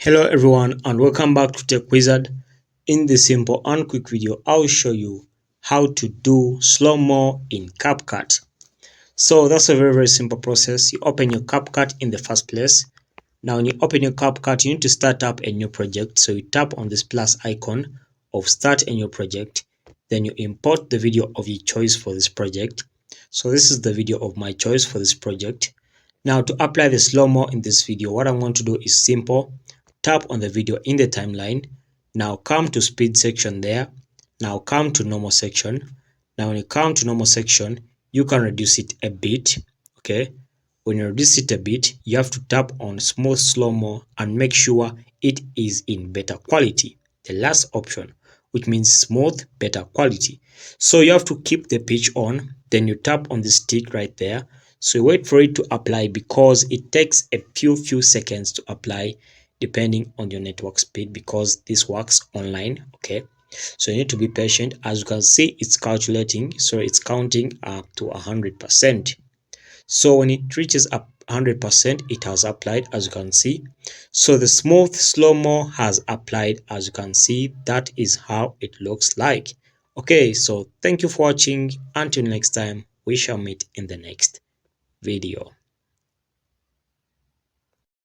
Hello everyone and welcome back to Tech Wizard. In this simple and quick video, I'll show you how to do slow-mo in Capcut. So that's a very simple process. You open your Capcut in the first place. Now when you open your Capcut, you need to start up a new project. So you tap on this plus icon of start a new project. Then you import the video of your choice for this project. So this is the video of my choice for this project. Now to apply the slow-mo in this video, what I'm going to do is simple. Tap on the video in the timeline. Now come to speed section there. Now come to normal section. Now when you come to normal section, you can reduce it a bit. Okay. When you reduce it a bit, you have to tap on smooth slow-mo and make sure it is in better quality. The last option, which means smooth, better quality. So you have to keep the pitch on. Then you tap on the stick right there. So you wait for it to apply because it takes a few seconds to apply depending on your network speed because this works online. Okay, so you need to be patient. As you can see, it's calculating, so it's counting up to 100%. So when it reaches up 100%, it has applied, as you can see. So the smooth slow-mo has applied, as you can see. That is how it looks like. Okay, so thank you for watching. Until next time, we shall meet in the next video.